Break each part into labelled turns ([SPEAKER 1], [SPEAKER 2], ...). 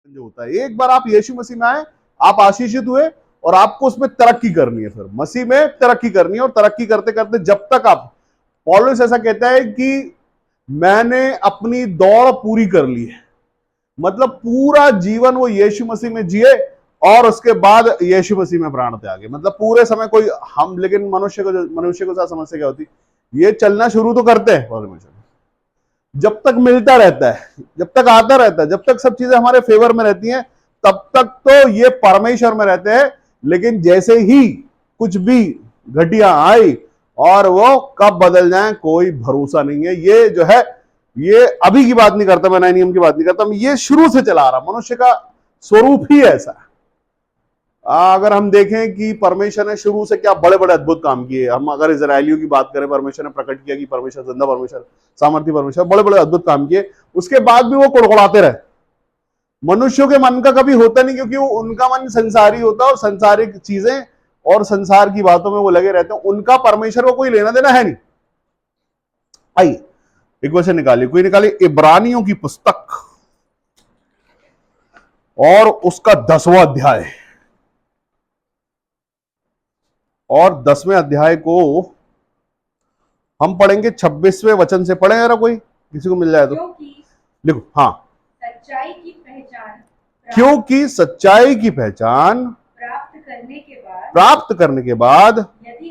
[SPEAKER 1] जो होता है, एक बार आप यीशु मसीह में आए, आप आशीषित हुए और आपको उसमें तरक्की करनी है, फिर मसीह में तरक्की करनी है। और तरक्की करते करते जब तक आप, पौलुस ऐसा कहता है कि मैंने अपनी दौड़ पूरी कर ली है, मतलब पूरा जीवन वो यीशु मसीह में जिए और उसके बाद यीशु मसीह में प्राण त्यागे, मतलब पूरे समय कोई हम, लेकिन मनुष्य को साथ समस्या क्या होती, ये चलना शुरू तो करते हैं परमेश्वर, जब तक मिलता रहता है, जब तक आता रहता है, जब तक सब चीजें हमारे फेवर में रहती हैं, तब तक तो ये परमेश्वर में रहते हैं। लेकिन जैसे ही कुछ भी घटिया आई और वो कब बदल जाए कोई भरोसा नहीं है। ये जो है, ये अभी की बात नहीं करता, मैं नए नियम की बात नहीं करता, ये शुरू से चला आ रहा, मनुष्य का स्वरूप ही ऐसा है। अगर हम देखें कि परमेश्वर ने शुरू से क्या बड़े बड़े अद्भुत काम किए, हम अगर इजरायलियों की बात करें, परमेश्वर ने प्रकट किया कि परमेश्वर जिंदा परमेश्वर, सामर्थ्य परमेश्वर, बड़े बड़े अद्भुत काम किए, उसके बाद भी वो कुड़कुड़ाते रहे। मनुष्यों के मन का कभी होता नहीं, क्योंकि वो उनका मन संसारी होता है और संसारिक चीजें और संसार की बातों में वो लगे रहते हैं, उनका परमेश्वर को कोई लेना देना है नहीं। आइए एक वचन निकालिए, कोई निकालिए इब्रानियों की पुस्तक और उसका 10वां अध्याय, और 10वें अध्याय को हम पढ़ेंगे 26वें वचन से। पढ़े जरा, कोई किसी को मिल जाए तो लिखो। हाँ,
[SPEAKER 2] सच्चाई की पहचान,
[SPEAKER 1] क्योंकि सच्चाई की पहचान प्राप्त करने के बाद
[SPEAKER 2] यदि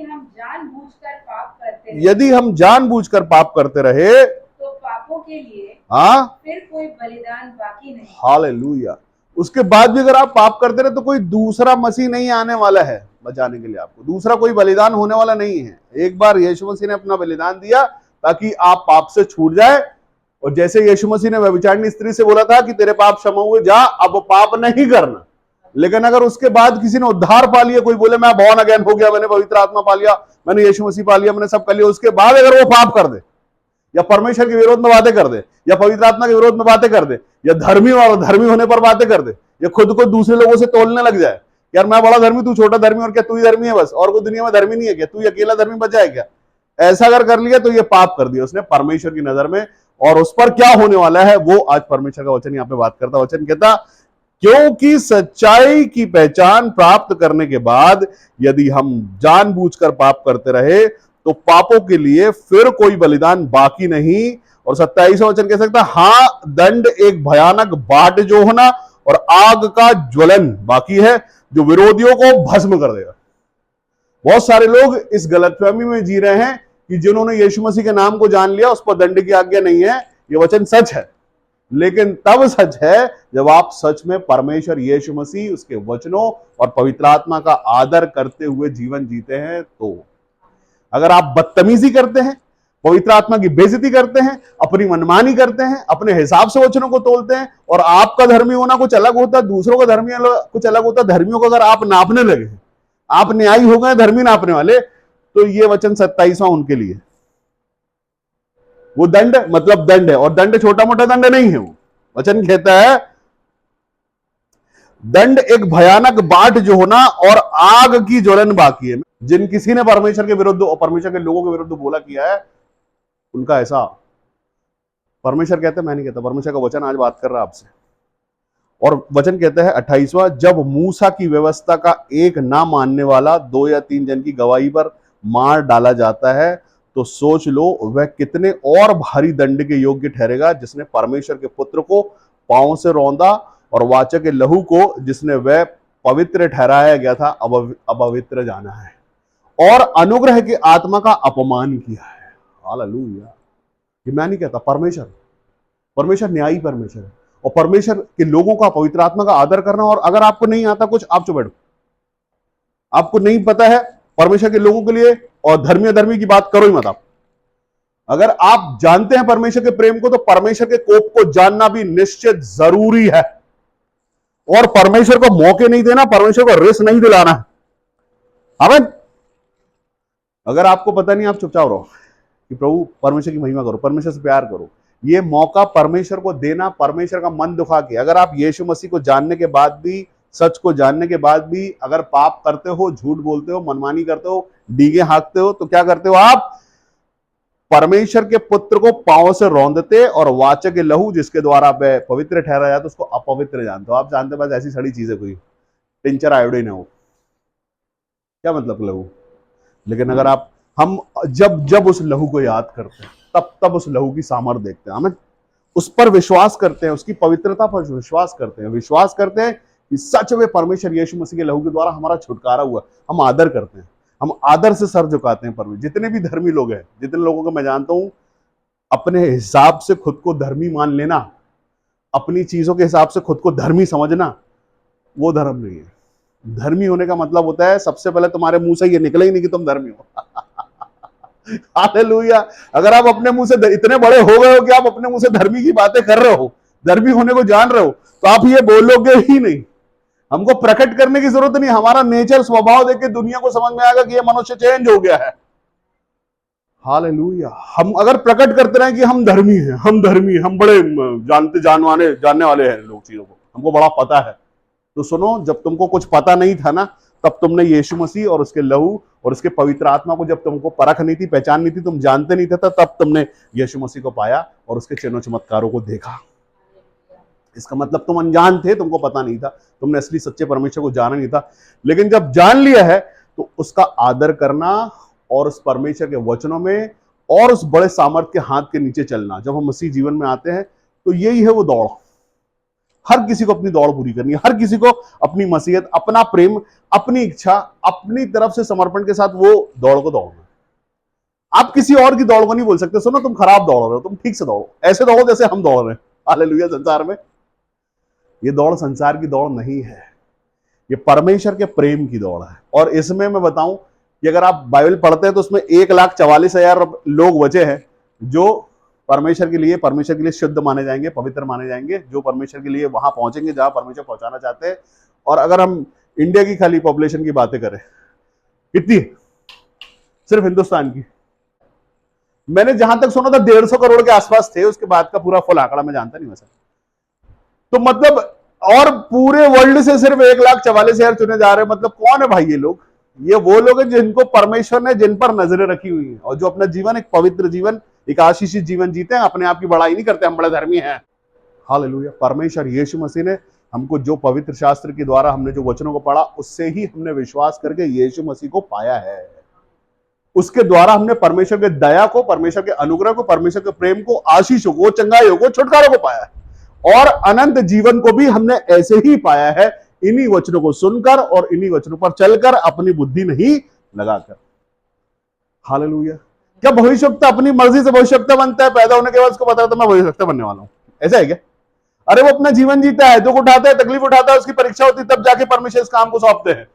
[SPEAKER 2] हम
[SPEAKER 1] जानबूझकर पाप करते रहे
[SPEAKER 2] तो पापों के लिए
[SPEAKER 1] हाँ
[SPEAKER 2] फिर कोई बलिदान बाकी नहीं।
[SPEAKER 1] हालेलुया। उसके बाद भी अगर आप पाप करते रहे तो कोई दूसरा मसीह नहीं आने वाला है बचाने के लिए, आपको दूसरा कोई बलिदान होने वाला नहीं है। एक बार यीशु मसीह ने अपना बलिदान दिया ताकि आप पाप से छूट जाए, और जैसे यीशु मसीह ने व्यभिचारिणी स्त्री से बोला था कि तेरे पाप क्षमा हुए, जा अब पाप नहीं करना। लेकिन अगर उसके बाद किसी ने उद्धार पा लिया, कोई बोले मैं बॉर्न अगेन हो गया, मैंने पवित्र आत्मा पा लिया, मैंने यीशु मसीह पा लिया, मैंने सब कर लिया, उसके बाद अगर वो पाप कर दे या परमेश्वर के विरोध में बातें कर दे या पवित्र आत्मा के विरोध में बातें कर दे या धर्मी और धर्मी होने पर बातें कर दे या खुद को दूसरे लोगों से तोलने लग जाए, यार मैं बड़ा धर्मी, तू छोटा धर्मी, और क्या तू ही धर्मी है बस, और कोई दुनिया में धर्मी नहीं है क्या, तू अकेला धर्मी बचा है क्या, ऐसा अगर कर लिया तो ये पाप कर दिया उसने परमेश्वर की नजर में। और उस पर क्या होने वाला है वो आज परमेश्वर का वचन यहाँ पे बात करता। वचन कहता क्योंकि सच्चाई की पहचान प्राप्त करने के बाद यदि हम जानबूझकर पाप करते रहे तो पापों के लिए फिर कोई बलिदान बाकी नहीं। और 27वां वचन कह सकता हाँ, दंड एक भयानक बाट जो होना और आग का ज्वलन बाकी है जो विरोधियों को भस्म कर देगा। बहुत सारे लोग इस गलतफहमी में जी रहे हैं कि जिन्होंने यीशु मसीह के नाम को जान लिया उस पर दंड की आज्ञा नहीं है। ये वचन सच है, लेकिन तब सच है जब आप सच में परमेश्वर यीशु मसीह, उसके वचनों और पवित्र आत्मा का आदर करते हुए जीवन जीते हैं। तो अगर आप बदतमीजी करते हैं, पवित्र आत्मा की बेइज्जती करते हैं, अपनी मनमानी करते हैं, अपने हिसाब से वचनों को तोलते हैं, और आपका धर्मी होना कुछ अलग होता है, दूसरों का धर्मी कुछ अलग होता है, धर्मियों को अगर आप नापने लगे, आप न्यायी हो गए धर्मी नापने वाले, तो ये वचन 27वां उनके लिए, वो दंड मतलब दंड है, और दंड छोटा मोटा दंड नहीं है। वो वचन कहता है दंड एक भयानक बाट जो होना और आग की ज्वलन बाकी है। जिन किसी ने परमेश्वर के विरुद्ध और परमेश्वर के लोगों के विरुद्ध बोला किया है, उनका ऐसा, परमेश्वर कहते हैं, मैं नहीं कहता, परमेश्वर का वचन आज बात कर रहा है आपसे। और वचन कहता है 28वां, जब मूसा की व्यवस्था का एक ना मानने वाला 2 या 3 जन की गवाही पर मार डाला जाता है, तो सोच लो वह कितने और भारी दंड के योग्य ठहरेगा जिसने परमेश्वर के पुत्र को पांव से रौंदा और वाचा के लहू को जिसने वह पवित्र ठहराया गया था अपवित्र जाना है और अनुग्रह की आत्मा का अपमान किया है। हालेलुया। ये मैं नहीं कहता, परमेश्वर न्यायी परमेश्वर है, और परमेश्वर के लोगों का, पवित्र आत्मा का आदर करना। और अगर आपको नहीं आता कुछ, आप चुप बैठो, आपको नहीं पता है परमेश्वर के लोगों के लिए, और धर्मी अधर्मी की बात करो ही मत। आप अगर आप जानते हैं परमेश्वर के प्रेम को, तो परमेश्वर के कोप को जानना भी निश्चित जरूरी है, और परमेश्वर को मौके नहीं देना, परमेश्वर को रिस्क नहीं दिलाना। आमीन। अगर आपको पता नहीं, आप चुपचाप रहो कि प्रभु परमेश्वर की महिमा करो, परमेश्वर से प्यार करो। ये मौका परमेश्वर को देना, परमेश्वर का मन दुखा के, अगर आप यीशु मसीह को जानने के बाद भी, सच को जानने के बाद भी अगर पाप करते हो, झूठ बोलते हो, मनमानी करते हो, डीगे हाँकते हो, तो क्या करते हो आप? परमेश्वर के पुत्र को पांव से रौंदते और वाचक के लहू जिसके द्वारा वह पवित्र ठहरा जाता उसको अपवित्र जानते हो। आप जानते हो बस ऐसी सड़ी चीज है कोई, टिंचर आयोडीन है वो, क्या मतलब लहू। लेकिन अगर आप हम जब जब उस लहू को याद करते हैं तब तब उस लहू की सामर्थ देखते हैं, हमें उस पर विश्वास करते हैं, उसकी पवित्रता पर विश्वास करते हैं, विश्वास करते हैं कि सच में परमेश्वर यीशु मसीह के लहू के द्वारा हमारा छुटकारा हुआ। हम आदर करते हैं, हम आदर से सर झुकाते हैं। परमेश्वर जितने भी धर्मी लोग हैं, जितने लोगों को मैं जानता हूं, अपने हिसाब से खुद को धर्मी मान लेना, अपनी चीजों के हिसाब से खुद को धर्मी समझना, वो धर्म नहीं है। धर्मी होने का मतलब होता है सबसे पहले तुम्हारे मुंह से ये निकले ही नहीं कि तुम धर्मी हो। हालेलुया। अगर आप अपने मुंह से इतने बड़े हो गए हो कि आप अपने मुंह से धर्मी की बातें कर रहे हो, धर्मी होने को जान रहे हो, तो आप ये बोलोगे ही नहीं। हमको प्रकट करने की जरूरत नहीं, हमारा नेचर स्वभाव देख के दुनिया को समझ में आएगा कि ये मनुष्य चेंज हो गया है। हालेलुया। हम अगर प्रकट करते रहे कि हम धर्मी हैं, हम धर्मी हैं, हम बड़े जानने वाले हैं लोग चीजों को, हमको बड़ा पता है, तो सुनो, जब तुमको कुछ पता नहीं था ना, तब तुमने यीशु मसीह और उसके लहू और उसके पवित्र आत्मा को, जब तुमको परख नहीं थी, पहचान नहीं थी, तुम जानते नहीं थे, तब तुमने यीशु मसीह को पाया और उसके चिन्हों चमत्कारों को देखा। इसका मतलब तुम अनजान थे, तुमको पता नहीं था, तुमने असली सच्चे परमेश्वर को जाना नहीं था। लेकिन जब जान लिया है तो उसका आदर करना और उस परमेश्वर के वचनों में और उस बड़े सामर्थ के हाथ के नीचे चलना। जब हम मसीह जीवन में आते हैं तो यही है वो दौड़। हर किसी को अपनी दौड़ पूरी करनी है, हर किसी को अपनी मसीहत, अपना प्रेम, अपनी इच्छा, अपनी तरफ से समर्पण के साथ वो दौड़ को दौड़ना। आप किसी और की दौड़ को नहीं बोल सकते, सुनो तुम खराब दौड़ रहे हो, तुम ठीक से दौड़ो, ऐसे दौड़ो जैसे हम दौड़ रहे हैं। हालेलुया। संसार में ये दौड़ संसार की दौड़ नहीं है, ये परमेश्वर के प्रेम की दौड़ है। और इसमें मैं बताऊं कि अगर आप बाइबल पढ़ते हैं तो उसमें 1,44,000 लोग बचे हैं जो परमेश्वर के लिए शुद्ध माने जाएंगे, पवित्र माने जाएंगे, जो परमेश्वर के लिए वहां पहुंचेंगे जहां परमेश्वर पहुंचाना चाहते हैं। और अगर हम इंडिया की खाली पॉपुलेशन की बातें करें, कितनी है? सिर्फ हिंदुस्तान की मैंने जहां तक सुना था 150 करोड़ के आसपास थे, उसके बाद का पूरा फुल आंकड़ा मैं जानता नहीं वैसे। तो मतलब, और पूरे वर्ल्ड से सिर्फ 1,44,000 चुने जा रहे हैं। मतलब कौन है भाई ये लोग? ये वो लोग हैं जिनको परमेश्वर ने, जिन पर नजरें रखी हुई हैं और जो अपना जीवन एक पवित्र जीवन, एक आशीषित जीवन जीते हैं। अपने आप की बड़ाई नहीं करते, हम बड़े धर्मी हैं। हालेलुया। परमेश्वर यीशु मसीह ने हमको जो पवित्र शास्त्र के द्वारा हमने जो वचनों को पढ़ा, उससे ही हमने विश्वास करके यीशु मसीह को पाया है। उसके द्वारा हमने परमेश्वर के दया को, परमेश्वर के अनुग्रह को, परमेश्वर के प्रेम को, आशीषों को, चंगाइयों को, छुटकारों को पाया है। और अनंत जीवन को भी हमने ऐसे ही पाया है, इन्हीं वचनों को सुनकर और इन्हीं वचनों पर चलकर, अपनी बुद्धि नहीं लगाकर। हालेलुया। क्या भविष्यवक्ता अपनी मर्जी से भविष्यवक्ता बनता है? पैदा होने के बाद उसको पता है तो मैं भविष्यवक्ता बनने वाला हूं, ऐसा है क्या? अरे वो अपना जीवन जीता है, दुख उठाता है, तकलीफ उठाता है, उसकी परीक्षा होती है, तब जाके परमेश्वर इस काम को सौंपते हैं।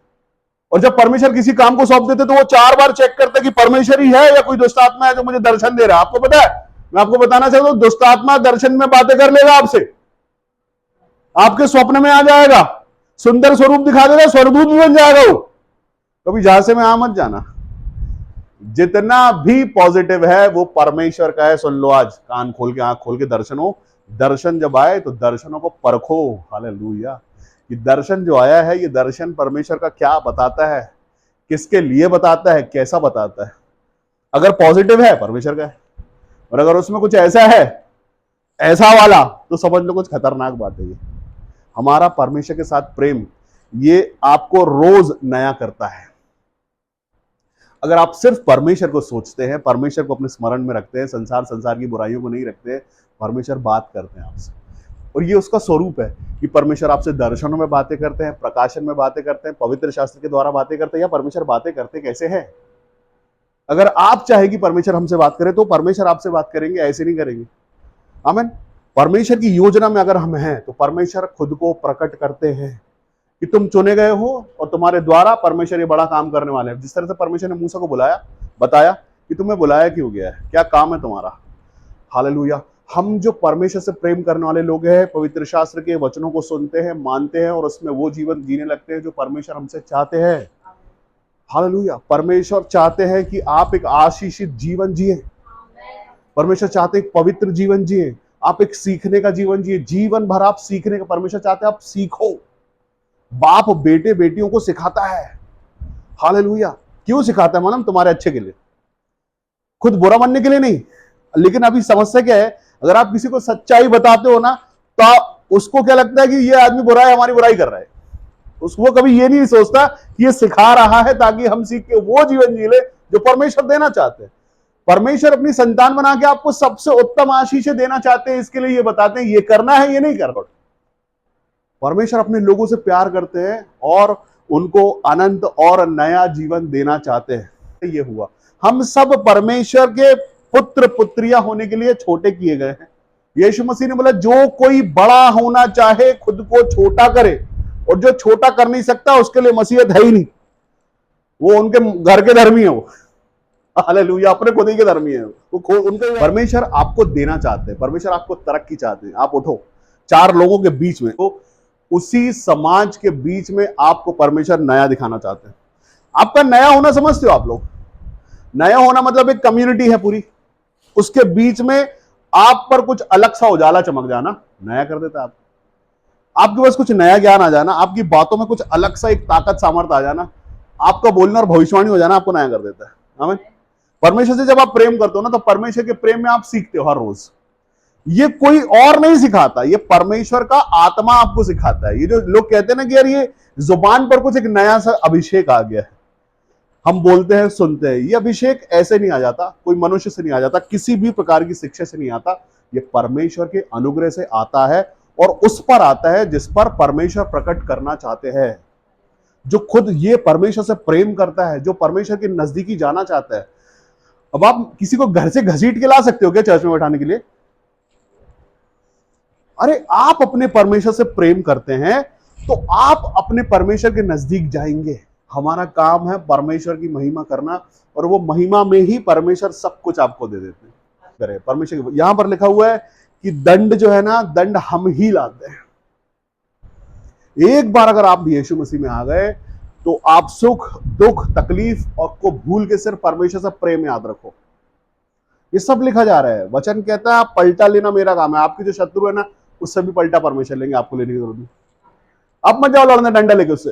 [SPEAKER 1] और जब परमेश्वर किसी काम को सौंप देते तो वो 4 बार चेक करते कि परमेश्वर ही है या कोई दुष्ट आत्मा है जो मुझे दर्शन दे रहा है। आपको पता है, मैं आपको बताना चाहता हूं, दुष्ट आत्मा दर्शन में बातें कर लेगा आपसे, आपके स्वप्न में आ जाएगा, सुंदर स्वरूप दिखा देगा, स्वरदूत भी बन जाएगा वो। कभी जहां से में आ मत जाना। जितना भी पॉजिटिव है वो परमेश्वर का है। सुन लो, आज कान खोल के, आंख खोल के दर्शन हो। दर्शन जब आए तो दर्शनों को परखो। हालेलुया। ये दर्शन जो आया है, ये दर्शन परमेश्वर का क्या बताता है, किसके लिए बताता है, कैसा बताता है। अगर पॉजिटिव है, परमेश्वर का है, और अगर उसमें कुछ ऐसा है, ऐसा वाला, तो समझ लो कुछ खतरनाक बात है। ये हमारा परमेश्वर के साथ प्रेम, ये आपको रोज नया करता है। अगर आप सिर्फ परमेश्वर को सोचते हैं, परमेश्वर को अपने स्मरण में रखते हैं, संसार की बुराइयों को नहीं रखते, परमेश्वर बात करते हैं आपसे। और ये उसका स्वरूप है कि परमेश्वर आपसे दर्शनों में बातें करते हैं, प्रकाशन में बातें करते हैं, पवित्र शास्त्र के द्वारा बातें करते हैं। या परमेश्वर बातें करते कैसे हैं? अगर आप चाहे कि परमेश्वर हमसे बात करे तो परमेश्वर आपसे बात करेंगे, ऐसे नहीं करेंगे। आमीन। परमेश्वर की योजना में अगर हम हैं तो परमेश्वर खुद को प्रकट करते हैं कि तुम चुने गए हो और तुम्हारे द्वारा परमेश्वर ये बड़ा काम करने वाले हैं। जिस तरह से परमेश्वर ने मूसा को बुलाया, बताया कि तुम्हें बुलाया क्यों गया है, क्या काम है तुम्हारा। हालेलुया। हम जो परमेश्वर से प्रेम करने वाले लोग हैं, पवित्र शास्त्र के वचनों को सुनते हैं, मानते हैं और उसमें वो जीवन जीने लगते हैं जो परमेश्वर हमसे चाहते हैं। हालेलुया। परमेश्वर चाहते हैं कि आप एक आशीषित जीवन जिए। परमेश्वर चाहते हैं एक पवित्र जीवन जिए, आप एक सीखने का जीवन जिए। जीवन भर आप सीखने का, परमेश्वर चाहते हैं आप सीखो। बाप बेटे बेटियों को सिखाता है। हालेलुया। क्यों सिखाता है? मालूम? तुम्हारे अच्छे के लिए। खुद बुरा बनने के लिए नहीं। लेकिन अभी समस्या क्या है, अगर आप किसी को सच्चाई बताते हो ना, तो उसको क्या लगता है कि ये आदमी बुरा है, हमारी बुराई कर रहा है। उसको कभी ये नहीं सोचता कि ये सिखा रहा है ताकि हम सीख के वो जीवन जी ले जो परमेश्वर देना चाहते हैं। परमेश्वर अपनी संतान बना के आपको सबसे उत्तम आशीषें देना चाहते हैं, इसके लिए ये बताते हैं ये करना है, ये नहीं करना। परमेश्वर अपने लोगों से प्यार करते हैं और उनको अनंत और नया जीवन देना चाहते हैं। ये हुआ, हम सब परमेश्वर के पुत्र पुत्रियां होने के लिए छोटे किए गए हैं। यीशु मसीह ने बोला जो कोई बड़ा होना चाहे खुद को छोटा करे, और जो छोटा कर नहीं सकता उसके लिए मसीहत है ही नहीं, वो उनके घर के धर्मी है। वो हालेलुया, अपने खुद ही के धर्मी है वो उनके। परमेश्वर आपको देना चाहते हैं, परमेश्वर आपको तरक्की चाहते हैं। आप उठो, 4 लोगों के बीच में, तो उसी समाज के बीच में आपको परमेश्वर नया दिखाना चाहते हैं। आपका नया होना समझते हो आप लोग? नया होना मतलब एक कम्युनिटी है पूरी, उसके बीच में आप पर कुछ अलग सा उजाला चमक जाना नया कर देता है। आपके पास कुछ नया ज्ञान आ जाना, आपकी बातों में कुछ अलग सा एक ताकत सामर्थ्य आ जाना, आपका बोलना और भविष्यवाणी हो जाना आपको नया कर देता है। आमीन। परमेश्वर से जब आप प्रेम करते हो ना, तो परमेश्वर के प्रेम में आप सीखते हो हर रोज। ये कोई और नहीं सिखाता, ये परमेश्वर का आत्मा आपको सिखाता है। ये जो लोग कहते हैं ना कि यार ये जुबान पर कुछ एक नया सा अभिषेक आ गया है, हम बोलते हैं सुनते हैं, ये अभिषेक ऐसे नहीं आ जाता, कोई मनुष्य से नहीं आ जाता, किसी भी प्रकार की शिक्षा से नहीं आता। ये परमेश्वर के अनुग्रह से आता है, और उस पर आता है जिस पर परमेश्वर प्रकट करना चाहते हैं। जो खुद ये परमेश्वर से प्रेम करता है, जो परमेश्वर के नजदीकी जाना चाहता है। अब आप किसी को घर से घसीट के ला सकते हो क्या चर्च में बैठाने के लिए? अरे आप अपने परमेश्वर से प्रेम करते हैं तो आप अपने परमेश्वर के नजदीक जाएंगे। हमारा काम है परमेश्वर की महिमा करना, और वो महिमा में ही परमेश्वर सब कुछ आपको दे देते हैं। परमेश्वर यहां पर लिखा हुआ है कि दंड जो है ना, दंड हम ही लाते हैं। एक बार अगर आप यीशु मसीह में आ गए तो आप सुख दुख तकलीफ और को भूल के सिर्फ परमेश्वर से प्रेम याद रखो। ये सब लिखा जा रहा है। वचन कहता है आप पलटा लेना मेरा काम है। आपकी जो शत्रु है ना, उससे भी पलटा परमेश्वर लेंगे, आपको लेने की जरूरत नहीं। आप मत जाओ लड़ने डंडा लेके उससे।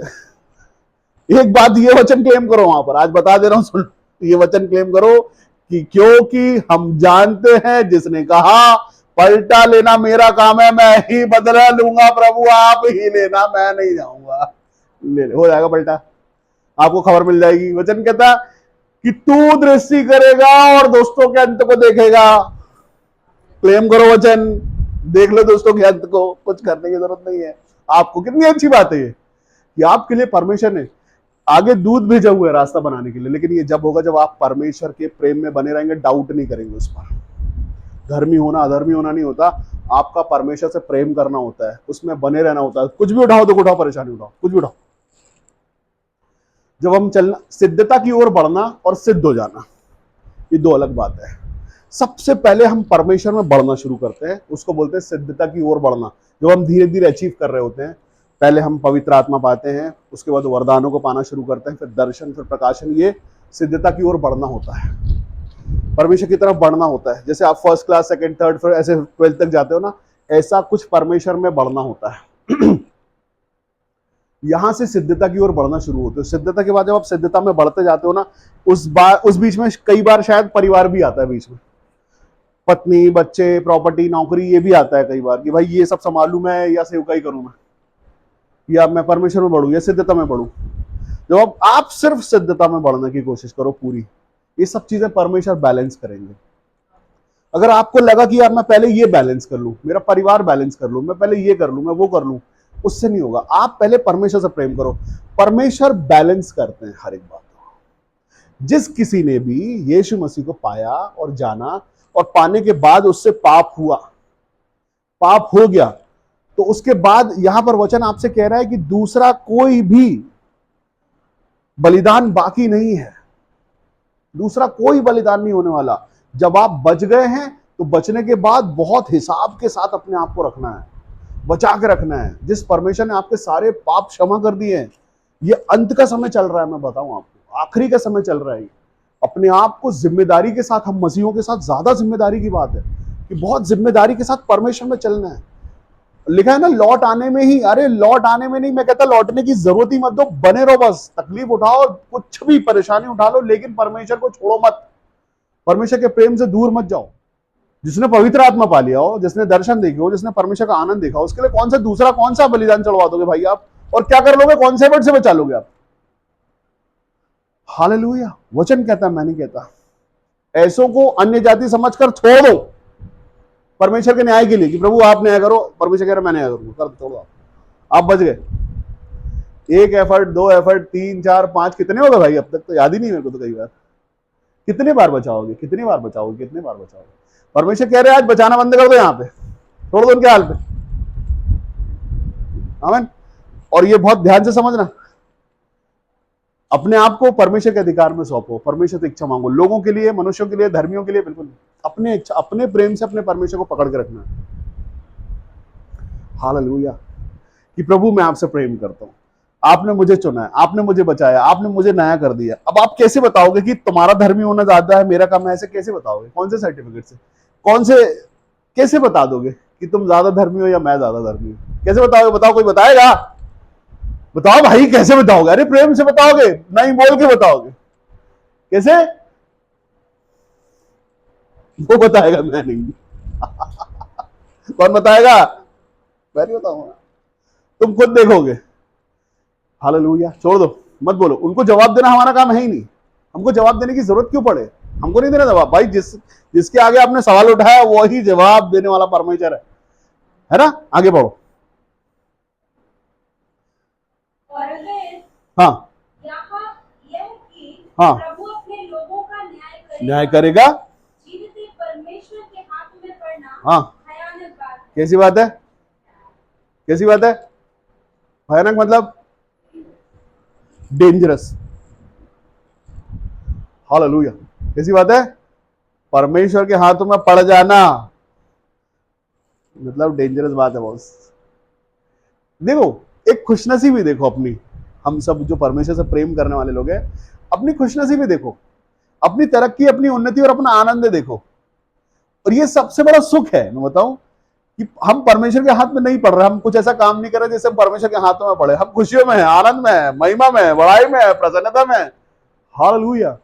[SPEAKER 1] एक बात ये वचन क्लेम करो वहां पर, आज बता दे रहा हूं, सुन, ये वचन क्लेम करो कि क्योंकि हम जानते हैं जिसने कहा पलटा लेना मेरा काम है, मैं ही बदला लूंगा, प्रभु आप ही लेना, मैं नहीं जाऊंगा। हो जाएगा पलटा, आपको खबर मिल जाएगी। वचन कहता कि तू दृष्टि करेगा और दोस्तों के अंत को देखेगा। क्लेम करो वचन, देख लो दोस्तों के अंत को, कुछ करने की जरूरत नहीं है आपको। कितनी अच्छी बात है ये कि आपके लिए परमेश्वर ने आगे दूध भेजा हुआ है रास्ता बनाने के लिए। लेकिन ये जब होगा जब आप परमेश्वर के प्रेम में बने रहेंगे, डाउट नहीं करेंगे उस पर। धर्मी होना अधर्मी होना नहीं होता, आपका परमेश्वर से प्रेम करना होता है, उसमें बने रहना होता है। कुछ भी उठाओ तो उठाओ, परेशानी उठाओ, कुछ भी उठाओ। जब हम चलना, सिद्धता की ओर बढ़ना और सिद्ध हो जाना, ये दो अलग बात है। सबसे पहले हम परमेश्वर में बढ़ना शुरू करते हैं, उसको बोलते हैं सिद्धता की ओर बढ़ना। जब हम धीरे धीरे अचीव कर रहे होते हैं, पहले हम पवित्र आत्मा पाते हैं, उसके बाद वरदानों को पाना शुरू करते हैं, फिर दर्शन, फिर प्रकाशन। ये सिद्धता की ओर बढ़ना होता है, परमेश्वर की तरफ बढ़ना होता है। जैसे आप फर्स्ट क्लास, सेकंड, थर्ड, फिर ऐसे 12th तक जाते हो ना, ऐसा कुछ परमेश्वर में बढ़ना होता है। यहां से सिद्धता की ओर बढ़ना शुरू होते हो। सिद्धता के बाद जब आप सिद्धता में बढ़ते जाते हो ना, उस बीच में कई बार शायद परिवार भी आता है बीच में, पत्नी, बच्चे, प्रॉपर्टी, नौकरी, ये भी आता है कई बार कि भाई ये सब संभालू मैं या सेवकाई करूं मैं, या मैं परमेश्वर में बढ़ूं या सिद्धता में बढ़ूं। जब आप सिर्फ सिद्धता में बढ़ने की कोशिश करो पूरी, ये सब चीजें परमेश्वर बैलेंस करेंगे। अगर आपको लगा कि यार मैं पहले ये बैलेंस कर लूं, मेरा परिवार बैलेंस कर लूं, मैं पहले ये कर लूं, मैं वो कर लूं, उससे नहीं होगा। आप पहले परमेश्वर से प्रेम करो। परमेश्वर बैलेंस करते हैं हर एक बात को। जिस किसी ने भी यीशु मसीह को पाया और जाना, और पाने के बाद उससे पाप हुआ, पाप हो गया, तो उसके बाद यहां पर वचन आपसे कह रहा है कि दूसरा कोई भी बलिदान बाकी नहीं है। दूसरा कोई बलिदान नहीं होने वाला। जब आप बच गए हैं तो बचने के बाद बहुत हिसाब के साथ अपने आप को रखना है, बचा के रखना है। जिस परमेश्वर ने आपके सारे पाप क्षमा कर दिए हैं, ये अंत का समय चल रहा है, मैं बताऊं आपको, आखिरी का समय चल रहा है। अपने आप को जिम्मेदारी के साथ, हम मसीहों के साथ ज्यादा जिम्मेदारी की बात है कि बहुत जिम्मेदारी के साथ परमेश्वर में चलना है। लिखा है ना, लौट आने में ही, अरे लौट आने में नहीं, मैं कहता लौटने की जरूरत ही मत दो, बने रहो बस। तकलीफ उठाओ, कुछ भी परेशानी उठा लो, लेकिन परमेश्वर को छोड़ो मत। परमेश्वर के प्रेम से दूर मत जाओ। जिसने पवित्र आत्मा पा लिया हो, जिसने दर्शन देखे हो, जिसने परमेश्वर का आनंद देखा हो, उसके लिए कौन सा बलिदान चढ़वा दोगे भाई आप? और क्या कर लोगे? कौन से वर्ड से बचा लोगे आप? हालेलुया। वचन कहता है, मैं नहीं कहता। ऐसों को अन्य जाति समझकर छोड़ दो परमेश्वर के न्याय के लिए कि प्रभु आप न्याय करो। परमेश्वर कह रहा मैं न्याय करूंगा, कर छोड़ो आप बच गए। 1 एफर्ट, 2 एफर्ट, 3, 4, 5 कितने हो गए भाई? अब तक तो याद ही नहीं मेरे को तो कई बार। कितने बार बचाओगे? कितनी बार बचाओगे? कितने बार बचाओगे? परमेश्वर कह रहे हैं आज बचाना बंद कर दो, यहां पे छोड़ दो उनके हाल पे। आमीन। और ये बहुत ध्यान से समझना, अपने आप को परमेश्वर के अधिकार में सौंपो, परमेश्वर से इच्छा मांगो, लोगों के लिए, मनुष्यों के लिए, धर्मियों के लिए बिल्कुल नहीं। अपने इच्छा, अपने प्रेम से अपने परमेश्वर को पकड़ के रखना है। हालेलुया। कि प्रभु मैं आपसे प्रेम करता हूं, आपने मुझे चुना है, आपने मुझे बचाया, आपने मुझे नया कर दिया। अब आप कैसे बताओगे कि तुम्हारा धर्मी होना ज्यादा है, मेरा कम है? ऐसे कैसे बताओगे? कौन से सर्टिफिकेट से? कौन से, कैसे बता दोगे कि तुम ज्यादा धर्मी हो या मैं ज्यादा धर्मी हूं? कैसे बताओगे? बताओ, कोई बताएगा? बताओ भाई, कैसे बताओगे? अरे प्रेम से बताओगे, नहीं बोल के बताओगे। कैसे? वो बताएगा, मैं नहीं। कौन बताएगा? मैं नहीं बताऊंगा, तुम खुद देखोगे। हालेलुया। छोड़ दो, मत बोलो। उनको जवाब देना हमारा काम है ही नहीं। हमको जवाब देने की जरूरत क्यों पड़े? हमको नहीं देना जवाब भाई। जिसके आगे आपने सवाल उठाया वही जवाब देने वाला परमेश्वर है ना? आगे बढ़ो। हाँ हाँ,
[SPEAKER 2] प्रभु अपने लोगों का
[SPEAKER 1] न्याय करेगा।
[SPEAKER 2] जीवित परमेश्वर के हाथ में पड़ना
[SPEAKER 1] हाँ,
[SPEAKER 2] भयानक बात है।
[SPEAKER 1] कैसी बात है? कैसी बात है? भयानक मतलब डेंजरस। हालेलुया। कैसी बात है? परमेश्वर के हाथों में पड़ जाना मतलब डेंजरस बात है बॉस। देखो, एक खुशनसीबी देखो अपनी, हम सब जो परमेश्वर से प्रेम करने वाले लोग हैं, अपनी खुशनसीबी देखो, अपनी तरक्की, अपनी उन्नति और अपना आनंद देखो। और ये सबसे बड़ा सुख है। मैं बताऊं कि हम परमेश्वर के हाथ में नहीं पड़ रहे, हम कुछ ऐसा काम नहीं कर रहे जैसे हम परमेश्वर के हाथों में पड़े। हम खुशियों में हैं, आनंद में हैं, महिमा में हैं, बड़ाई में हैं, प्रसन्नता में हैं। हालेलुया।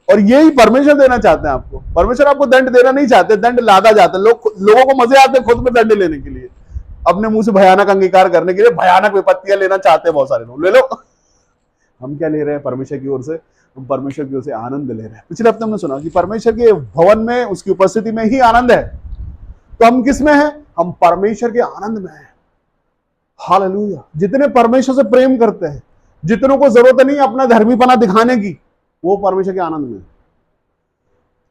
[SPEAKER 1] और यही परमेश्वर देना चाहते हैं आपको। परमेश्वर आपको दंड देना नहीं चाहते, दंड लादा जाता है। लोगों को मजे आते हैं खुद में दंड लेने के लिए, अपने मुंह से भयानक अंगीकार करने के लिए भयानक विपत्तियां लेना चाहते हैं बहुत सारे लोग। ले लो। हम क्या ले रहे हैं? परमेश्वर की ओर से, हम परमेश्वर की ओर से आनंद ले रहे हैं। पिछले हफ्ते हमने सुना कि परमेश्वर के भवन में, उसकी उपस्थिति में ही आनंद है। तो हम किस में हैं? हम परमेश्वर के आनंद में हैं। हालेलुया। जितने परमेश्वर से प्रेम करते हैं, जितनों को जरूरत नहीं अपना धर्मीपना दिखाने की, वो परमेश्वर के आनंद में।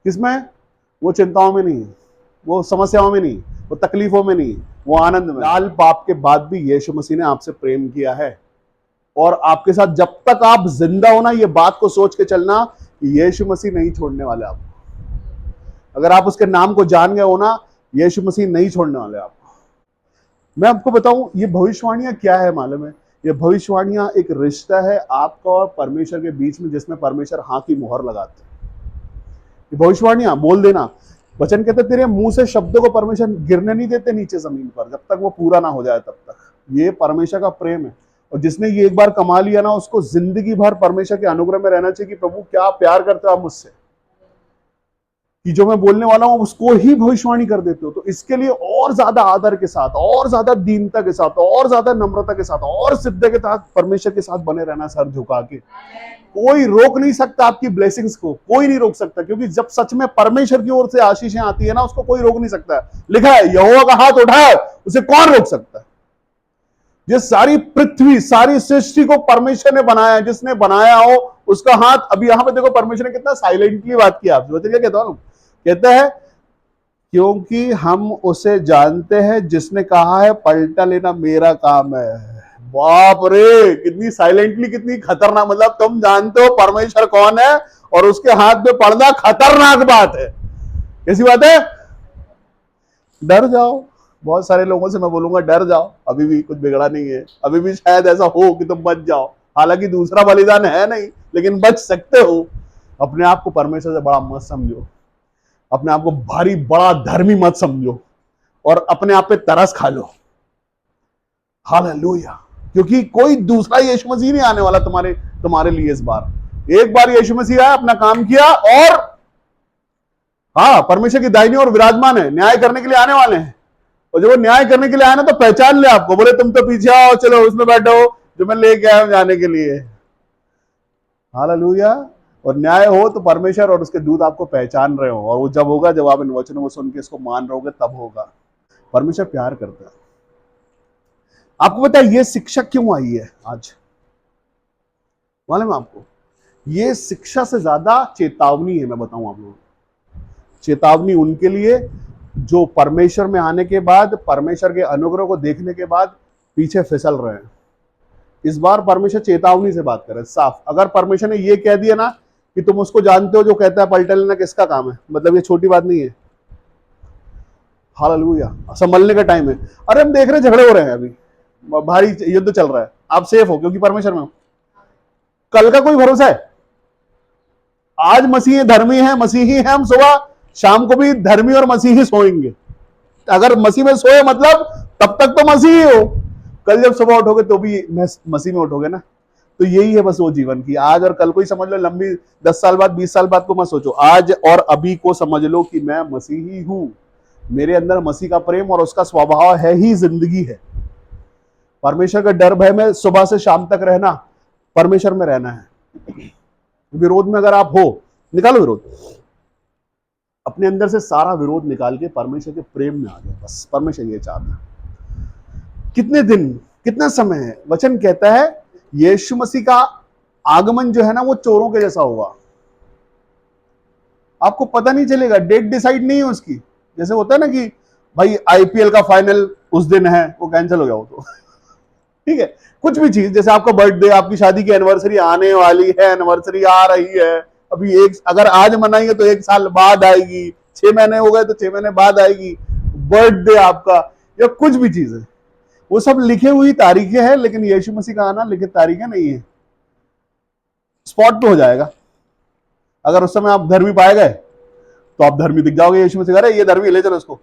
[SPEAKER 1] किसमें है? वो चिंताओं में नहीं है, वो समस्याओं में नहीं, वो तकलीफों में नहीं, वो आनंद में। लाल पाप के बाद भी यीशु मसीह ने आपसे प्रेम किया है, और आपके साथ जब तक आप जिंदा हो ना, ये बात को सोच के चलना कि यीशु मसीह नहीं छोड़ने वाले आपको। अगर आप उसके नाम को जान गए हो ना, यीशु मसीह नहीं छोड़ने वाले आपको। मैं आपको बताऊं, ये भविष्यवाणियां क्या है मालूम है? ये भविष्यवाणियां एक रिश्ता है आपका और परमेश्वर के बीच में, जिसमें परमेश्वर हाँ की मुहर लगाते हैं। ये भविष्यवाणियां बोल देना, वचन कहते तेरे मुंह से शब्दों को परमेश्वर गिरने नहीं देते नीचे जमीन पर, जब तक वो पूरा ना हो जाए तब तक। ये परमेश्वर का प्रेम है। और जिसने ये एक बार कमा लिया ना, उसको जिंदगी भर परमेश्वर के अनुग्रह में रहना चाहिए कि प्रभु क्या प्यार करते हो आप मुझसे, कि जो मैं बोलने वाला हूं उसको ही भविष्यवाणी कर देते हो। तो इसके लिए और ज्यादा आदर के साथ, और ज्यादा दीनता के साथ, और ज्यादा नम्रता के साथ, और सिद्धता के साथ परमेश्वर के साथ बने रहना, सर झुका के। कोई रोक नहीं सकता आपकी ब्लेसिंग्स को, कोई नहीं रोक सकता, क्योंकि जब सच में परमेश्वर की ओर से आशीषें आती है ना, उसको कोई रोक नहीं सकता। लिखा है यहोवा का हाथ उठाए, उसे कौन रोक सकता है? ये सारी पृथ्वी, सारी सृष्टि को परमेश्वर ने बनाया है, जिसने बनाया हो उसका हाथ। अभी यहां पे देखो परमेश्वर ने कितना साइलेंटली बात किया आपसे। बताइए क्या कहता हूं? कहता है क्योंकि हम उसे जानते हैं जिसने कहा है पलटा लेना मेरा काम है। बाप रे, कितनी साइलेंटली, कितनी खतरनाक। मतलब तुम जानते हो परमेश्वर कौन है, और उसके हाथ में पड़ना खतरनाक बात है। कैसी बात है? डर जाओ। बहुत सारे लोगों से मैं बोलूंगा डर जाओ, अभी भी कुछ बिगड़ा नहीं है, अभी भी शायद ऐसा हो कि तुम बच जाओ। हालांकि दूसरा बलिदान है नहीं, लेकिन बच सकते हो। अपने आप को परमेश्वर से बड़ा मत समझो, अपने आप को भारी बड़ा धर्मी मत समझो, और अपने आप पे तरस खा लो। हालेलुया। क्योंकि कोई दूसरा यीशु मसीह नहीं आने वाला तुम्हारे लिए इस बार। एक बार यीशु मसीह आया, अपना काम किया, और हाँ, परमेश्वर की दाहिनी ओर विराजमान है, न्याय करने के लिए आने वाले हैं। और जब वो न्याय करने के लिए आए ना तो पहचान ले आपको, बोले तुम तो पीछे आओ, चलो उसमें बैठो जो मैं लेके आया हूं जाने के लिए। हालेलुया। और न्याय हो तो परमेश्वर और उसके दूत आपको पहचान रहे हो, और वो जब होगा जब आप इन वचनों को सुन के इसको मान रहोगे तब होगा। परमेश्वर प्यार करता है। आपको पता है ये शिक्षा क्यों आई है आज? मालूम है आपको? ये शिक्षा से ज्यादा चेतावनी है। मैं बताऊं आप लोगों को, चेतावनी उनके लिए जो परमेश्वर में आने के बाद, परमेश्वर के अनुग्रह को देखने के बाद पीछे फिसल रहे हैं। इस बार परमेश्वर चेतावनी से बात करे साफ। अगर परमेश्वर ने ये कह दिया ना कि तुम उसको जानते हो जो कहता है पलट लेना किसका काम है, मतलब ये छोटी बात नहीं है। हालेलुया। संभलने का टाइम है। अरे हम देख रहे हैं झगड़े हो रहे हैं, अभी भारी युद्ध चल रहा है, आप सेफ हो क्योंकि परमेश्वर में हो। कल का कोई भरोसा है? आज मसीह धर्मी है, मसीही है, हम सुबह शाम को भी धर्मी और मसीही सोएंगे। अगर मसीह में सोए मतलब तब तक तो मसीही हो, कल जब सुबह उठोगे तो भी मसीह में उठोगे ना। तो यही है बस वो जीवन की, आज और कल को ही समझ लो। लंबी 10 साल बाद 20 साल बाद को मत सोचो, आज और अभी को समझ लो कि मैं मसीही हूं। मेरे अंदर मसीह का प्रेम और उसका स्वभाव है ही जिंदगी है। परमेश्वर का डर भय में सुबह से शाम तक रहना, परमेश्वर में रहना है। विरोध में अगर आप हो, निकालो विरोध अपने अंदर से, सारा विरोध निकाल के परमेश्वर के प्रेम में आ जाए। बस परमेश्वर ये चाहता है। कितने दिन, कितना समय है? वचन कहता है यीशु मसीह का आगमन जो है ना वो चोरों के जैसा होगा। आपको पता नहीं चलेगा, डेट डिसाइड नहीं है उसकी। जैसे होता है ना कि भाई आईपीएल का फाइनल उस दिन है, वो कैंसिल हो गया वो तो ठीक है। कुछ भी चीज, जैसे आपका बर्थडे, आपकी शादी की एनिवर्सरी आने वाली है, एनिवर्सरी आ रही है अभी, एक अगर आज मनाएंगे तो 1 साल बाद आएगी, 6 महीने हो गए तो 6 महीने बाद आएगी बर्थडे आपका, या कुछ भी चीज है, वो सब लिखे हुई तारीखें हैं। लेकिन यीशु मसीह का आना लिखित तारीखें नहीं है, स्पॉट पे हो जाएगा। अगर उस समय आप धर्मी पाए गए तो आप धर्मी दिख जाओगे, यीशु मसीह कह रहे ये धर्मी, ले चलो उसको।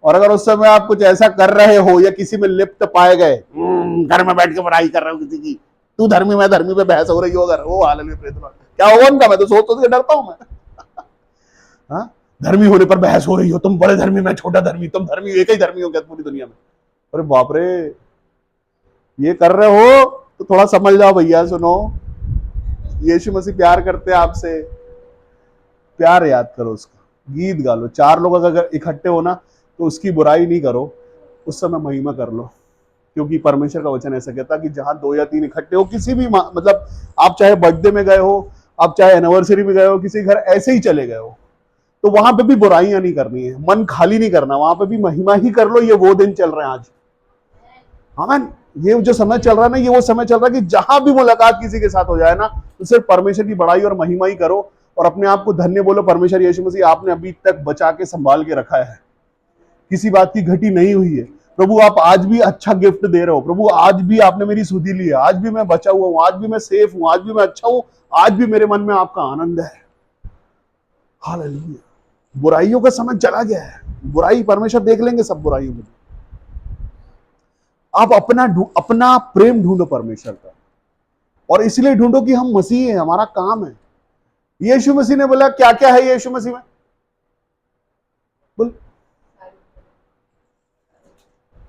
[SPEAKER 1] और अगर उस समय आप कुछ ऐसा कर रहे हो या किसी में लिप्त पाए गए, घर में बैठ के पढ़ाई कर रहे हो किसी की, तू धर्मी मैं धर्मी पे बहस हो रही हो, अगर वो हाल क्या होगा उनका, मैं तो सोच के डरता हूं मैं हाँ? धर्मी होने पर बहस हो रही हो, तुम बड़े धर्मी मैं छोटा धर्मी, तुम धर्मी एक ही धर्मी हो क्या पूरी दुनिया में? अरे बाप रे, ये कर रहे हो तो थोड़ा समझ जाओ भैया। सुनो, यीशु मसीह प्यार करते हैं आपसे, प्यार याद करो उसका, गीत गा लो। 4 लोग अगर इकट्ठे हो ना तो उसकी बुराई नहीं करो, उस समय महिमा कर लो। क्योंकि परमेश्वर का वचन ऐसा कहता है कि जहां 2 या 3 इकट्ठे हो, किसी भी मतलब आप चाहे बर्थडे में गए हो, आप चाहे एनिवर्सरी में गए हो, किसी घर ऐसे ही चले गए हो, तो वहां पे भी बुराइयां नहीं करनी है, मन खाली नहीं करना, वहां पे भी महिमा ही कर लो। ये वो दिन चल रहे हैं आज। हाँ, ये जो समय चल रहा है ना, ये वो समय चल रहा है कि जहां भी मुलाकात किसी के साथ हो जाए ना तो सिर्फ परमेश्वर की बड़ाई और महिमा ही करो, और अपने आप को धन्य बोलो। परमेश्वर यीशु मसीह आपने अभी तक बचा के संभाल के रखा है, किसी बात की घटी नहीं हुई है। प्रभु आप आज भी अच्छा गिफ्ट दे रहे हो, प्रभु आज भी आपने मेरी सुधि ली है, आज भी मैं बचा हुआ हूं, आज भी मैं सेफ हूं, आज भी मैं अच्छा हूं, आज भी मेरे मन में आपका आनंद है। हालेलुया। बुराइयों का समय चला गया है, बुराई परमेश्वर देख लेंगे सब बुराइयों में। आप अपना प्रेम ढूंढो परमेश्वर का, और इसलिए ढूंढो कि हम मसीह हैं, हमारा काम है। यीशु मसीह ने बोला क्या क्या है यीशु मसीह में, बोल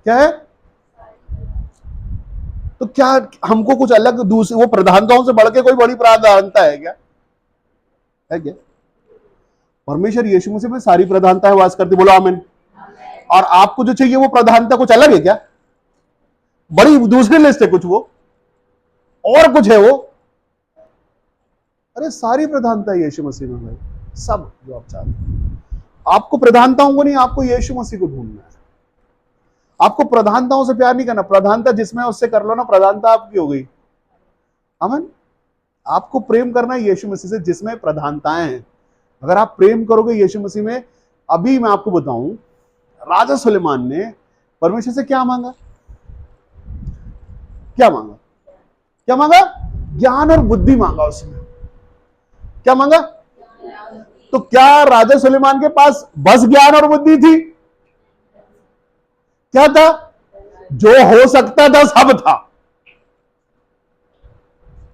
[SPEAKER 1] क्या है? तो क्या हमको कुछ अलग दूसरी वो प्रधानताओं से बढ़ के कोई बड़ी प्रधानता है क्या? है क्या? परमेश्वर यीशु मसीह में सारी प्रधानताएं वास करती, बोलो आमीन। और आपको जो चाहिए वो प्रधानता कुछ अलग है क्या? बड़ी दूसरी लिस्ट है कुछ, वो और कुछ है वो? अरे सारी प्रधानता यीशु मसीह में भाई, सब जो आप चाहते हैं। आपको प्रधानताओं को नहीं, आपको यीशु मसीह को ढूंढना है। आपको प्रधानताओं से प्यार नहीं करना, प्रधानता जिसमें उससे कर लो ना, प्रधानता आपकी हो गई। आमीन। आपको प्रेम करना है यीशु मसीह से जिसमें प्रधानताएं हैं। अगर आप प्रेम करोगे यीशु मसीह में, अभी मैं आपको बताऊं, राजा सुलेमान ने परमेश्वर से क्या मांगा? क्या मांगा? क्या मांगा? ज्ञान और बुद्धि मांगा उसने। क्या मांगा? तो क्या राजा सुलेमान के पास बस ज्ञान और बुद्धि थी? क्या था? जो हो सकता था सब था।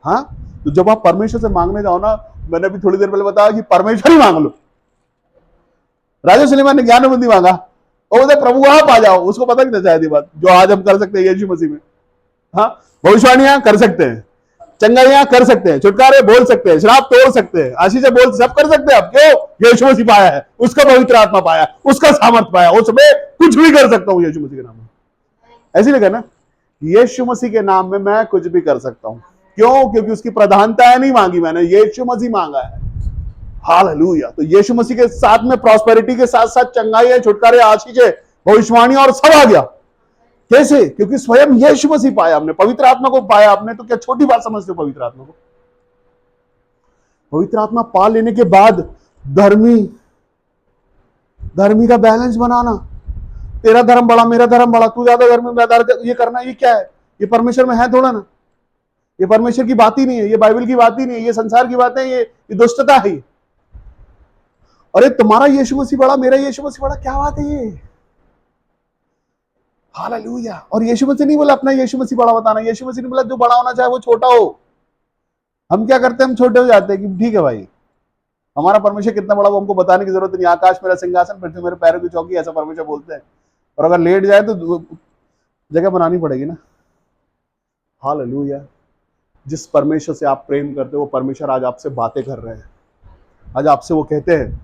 [SPEAKER 1] हाँ, तो जब आप परमेश्वर से मांगने जाओ ना, मैंने अभी थोड़ी देर पहले बताया कि परमेश्वर ही मांग लो। राजा सुलेमान ने ज्ञानबुद्धि मांगा और बोलते प्रभु आप आ जाओ। उसको पता नहीं था शायद ये बात जो आज हम कर सकते हैं यीशु मसीह में। हाँ, भविष्यवाणियां कर सकते हैं, चंगाइयां कर सकते हैं, छुटकारे बोल सकते हैं, शराब तोड़ सकते हैं, आशीषें बोल, सब कर सकते हैं। आप क्यों? यीशु मसीह पाया है, उसका पवित्र आत्मा पाया, उसका सामर्थ पाया, उसमें कुछ भी कर सकता हूं यीशु मसीह के नाम में। ऐसी लगा ना, यीशु मसीह के नाम में मैं कुछ भी कर सकता हूं। क्यों? क्योंकि उसकी प्रधानता नहीं मांगी मैंने, यीशु मसीह मांगा है। हालेलुया। तो यीशु मसीह के साथ में प्रॉस्पेरिटी के साथ साथ चंगाई, छुटकारे, आशीषें, भविष्यवाणी और सब आ गया। कैसे? क्योंकि स्वयं यीशु मसीह पाया हमने, पवित्र आत्मा को पाया आपने। तो क्या छोटी बात समझते हो पवित्र आत्मा को? पवित्र आत्मा पा लेने के बाद धर्मी का बैलेंस बनाना, तेरा धर्म बड़ा, मेरा धर्म बड़ा, तू ज्यादा धर्मी, मैं ये करना, ये क्या है? ये परमेश्वर में है थोड़ा ना। ये परमेश्वर की बात ही नहीं है, ये बाइबल की बात ही नहीं है, ये संसार की बात है, ये दुष्टता है। अरे तुम्हारा यीशु मसीह बड़ा, मेरा यीशु मसीह बड़ा, क्या बात है ये? हालेलुया। और यीशु मसीह नहीं बोला अपना यीशु मसीह बड़ा बताना, यीशु मसीह ने बोला जो बड़ा होना चाहे वो छोटा हो। हम क्या करते हैं? हम छोटे हो जाते हैं कि ठीक है भाई, हमारा परमेश्वर कितना बड़ा वो हमको बताने की जरूरत नहीं। आकाश मेरा सिंहासन, पृथ्वी मेरे पैरों की चौकी, ऐसा परमेश्वर बोलते हैं। और अगर लेट जाए तो जगह बनानी पड़ेगी ना। हालेलुया। जिस परमेश्वर से आप प्रेम करते हो वो परमेश्वर आज आपसे बातें कर रहे हैं। आज आपसे वो कहते हैं,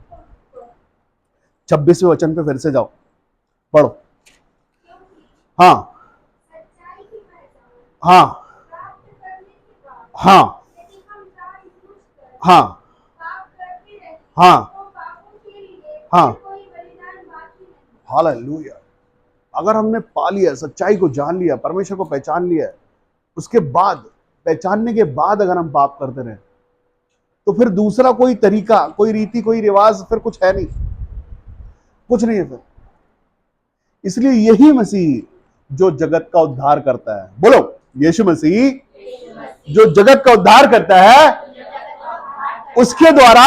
[SPEAKER 1] 26वें वचन पे फिर से जाओ, पढ़ो। हाँ
[SPEAKER 2] सच्चाई की पहचान
[SPEAKER 1] हाँ
[SPEAKER 2] प्राप्त करने के बाद
[SPEAKER 1] हाँ
[SPEAKER 2] यदि हम जानबूझकर
[SPEAKER 1] हाँ
[SPEAKER 2] पाप करते रहे
[SPEAKER 1] हाँ
[SPEAKER 2] तो पापों के लिए
[SPEAKER 1] हाँ।
[SPEAKER 2] फिर कोई बलिदान बाकी नहीं।
[SPEAKER 1] हालेलुया। अगर हमने पा लिया, सच्चाई को जान लिया, परमेश्वर को पहचान लिया, उसके बाद, पहचानने के बाद अगर हम पाप करते रहे तो फिर दूसरा कोई तरीका, कोई रीति, कोई रिवाज फिर कुछ है नहीं, कुछ नहीं है फिर। इसलिए यही मसीह जो जगत का उद्धार करता है, बोलो यीशु मसीह जो जगत का उद्धार करता है, उसके द्वारा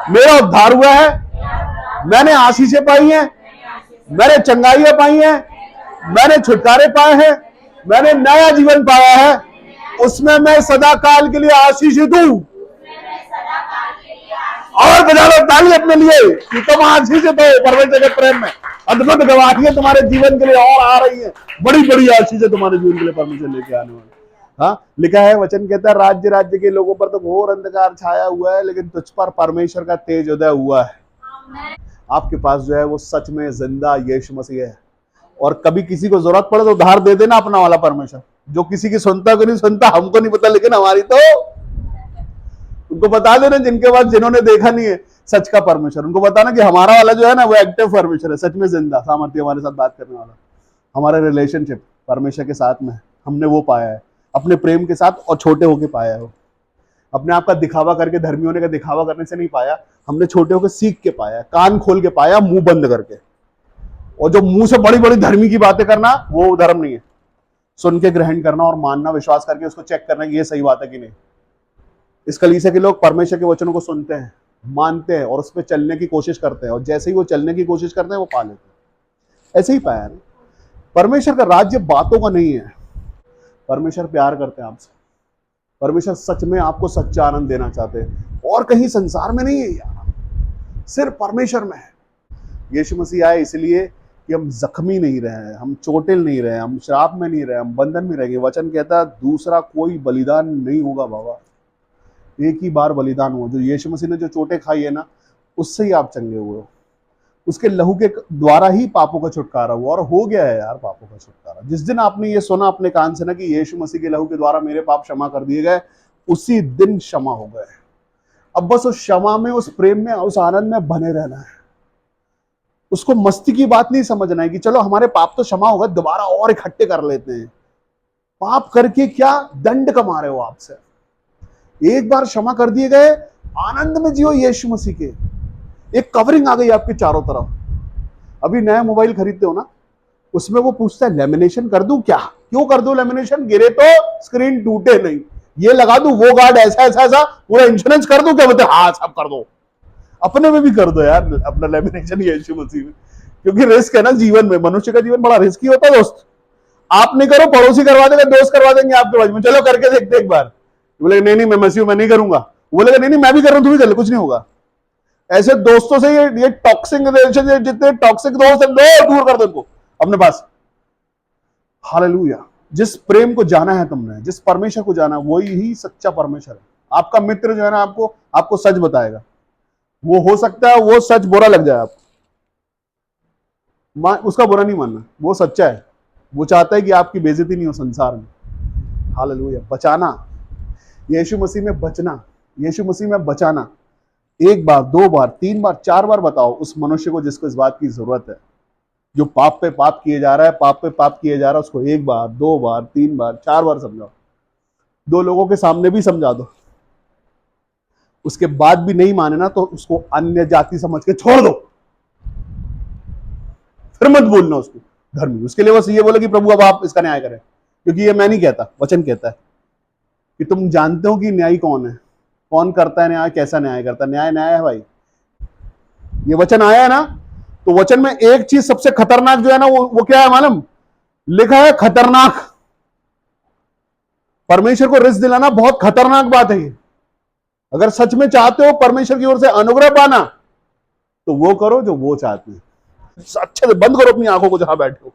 [SPEAKER 1] मेरा उद्धार हुआ है। मैंने आशीषें पाई हैं, मैंने चंगाइयां पाई हैं, मैंने छुटकारे पाए हैं, मैंने नया जीवन पाया है। उसमें मैं सदा काल के लिए आशीषित हूं। और बजा लो ताली अपने लिए कि तुम आशीषित हो परमेश्वर के प्रेम में। अद्भुत गवाहियां तुम्हारे जीवन के लिए और आ रही हैं, बड़ी बड़ी आशीषें तुम्हारे जीवन के लिए परमेश्वर लेके आने वाले। हाँ, लिखा है, वचन कहता है, राज्य राज्य के लोगों पर तो घोर अंधकार छाया हुआ है, लेकिन तुझ पर परमेश्वर का तेज उदय हुआ है। आपके पास जो है वो सच में जिंदा यीशु मसीह है। और कभी किसी को जरूरत पड़े तो उधार दे देना अपना वाला परमेश्वर, जो किसी की सुनता को नहीं सुनता, हमको नहीं पता, लेकिन हमारी तो उनको बता देना, जिनके पास, जिन्होंने देखा नहीं है सच का परमेश्वर, उनको बताना कि हमारा वाला जो है ना वो एक्टिव परमेश्वर है, सच में जिंदा सामर्थ्य हमारे साथ बात करने वाला। हमारा रिलेशनशिप परमेश्वर के साथ में हमने वो पाया है, अपने प्रेम के साथ, और छोटे होके पाया है। वो अपने आप का दिखावा करके, धर्मी होने का दिखावा करने से नहीं पाया, हमने छोटे होकर सीख के पाया, कान खोल के पाया, मुंह बंद करके। और जो मुंह से बड़ी बड़ी धर्मी की बातें करना, वो धर्म नहीं है। सुन के ग्रहण करना और मानना, विश्वास करके उसको चेक करना कि ये सही बात है कि नहीं। इस कलीसिया के लोग परमेश्वर के वचनों को सुनते हैं, मानते हैं और उस पर चलने की कोशिश करते हैं, और जैसे ही वो चलने की कोशिश करते हैं वो पा लेते हैं। ऐसे ही पाया ना। परमेश्वर का राज्य बातों का नहीं है, परमेश्वर प्यार करते हैं आपसे। परमेश्वर सच में आपको सच्चा आनंद देना चाहते हैं, और कहीं संसार में नहीं है यार, सिर्फ परमेश्वर में है। यीशु मसीह आए इसलिए कि हम जख्मी नहीं रहे, हम चोटिल नहीं रहे, हम श्राप में नहीं रहे, हम बंधन में रहेंगे। वचन कहता है दूसरा कोई बलिदान नहीं होगा बाबा, एक ही बार बलिदान हुआ। जो यीशु मसीह ने जो चोटें खाई है ना, उससे ही आप चंगे हुए हो। उसके लहू के द्वारा ही पापों का छुटकारा हुआ, और हो गया है यार पापों का छुटकारा। जिस दिन आपने ये सुना अपने कान से ना कि यीशु मसीह के लहू के द्वारा मेरे पाप क्षमा कर दिए गए, उसी दिन क्षमा हो गए। अब बस उस क्षमा में, उस प्रेम में, उस आनंद में बने रहना है। उसको मस्ती की बात नहीं समझना है कि चलो हमारे पाप तो क्षमा हो गए, दोबारा और इकट्ठे कर लेते हैं। पाप करके क्या दंड कमा रहे हो आपसे? एक बार क्षमा कर दिए गए, आनंद में जियो यीशु मसीह के। एक कवरिंग आ गई आपके चारों तरफ। अभी नया मोबाइल खरीदते हो ना, उसमें वो पूछता है लेमिनेशन कर दूं क्या? क्यों कर दूं लेमिनेशन? गिरे तो स्क्रीन टूटे नहीं। ये लगा दूं, वो गार्ड ऐसा ऐसा ऐसा, पूरा इंश्योरेंस कर दूं क्या? बोलते हाँ सब कर दो। अपने में भी कर दो यार अपना लेमिनेशन यीशु मसीह में, क्योंकि रिस्क है ना जीवन में। मनुष्य का जीवन बड़ा रिस्की होता है दोस्त। आप नहीं करो, पड़ोसी करवा देगा, दोस्त करवा देंगे आपके बाजू में, चलो करके देखते एक बार। बोले नहीं नहीं मैं मसीह मैं नहीं करूंगा, बोलेगा नहीं नहीं मैं भी कर रहा हूं, तू भी कर ले, कुछ नहीं होगा। ऐसे दोस्तों से ये टॉक्सिक रिलेशन, जितने टॉक्सिक दोस्त हैं दूर कर दो इनको अपने पास। हालेलुया। जिस प्रेम को जाना है तुमने, जिस परमेश्वर को जाना, वही ही सच्चा परमेश्वर है। आपका मित्र जो है ना, आपको सच बताएगा। वो हो सकता है वो सच बुरा लग जाए आपको, उसका बुरा नहीं मानना, वो सच्चा है। वो चाहता है कि आपकी बेइज्जती नहीं हो संसार में। हालेलुया। बचाना, यीशु मसीह में बचना, यीशु मसीह में बचाना। एक बार, दो बार, तीन बार, चार बार बताओ उस मनुष्य को जिसको इस बात की जरूरत है, जो पाप पे पाप किए जा रहा है, पाप पे पाप किए जा रहा है, उसको एक बार, दो बार, तीन बार, चार बार समझाओ। दो लोगों के सामने भी समझा दो। उसके बाद भी नहीं माने ना तो उसको अन्य जाति समझ के छोड़ दो, फिर मत बोलना उसको घर में। उसके लिए बस ये बोले कि प्रभु अब आप इसका न्याय करें, क्योंकि ये मैं नहीं कहता, वचन कहता है कि तुम जानते हो कि न्यायी कौन है, कौन करता है न्याय, कैसा न्याय करता है। न्याय न्याय है भाई। ये वचन आया है ना, तो वचन में एक चीज सबसे खतरनाक जो है ना, वो क्या है मालूम? लिखा है खतरनाक। परमेश्वर को रिस्क दिलाना बहुत खतरनाक बात है ये। अगर सच में चाहते हो परमेश्वर की ओर से अनुग्रह पाना, तो वो करो जो वो चाहते हैं। अच्छे से बंद करो अपनी आंखों को जहां बैठे हो।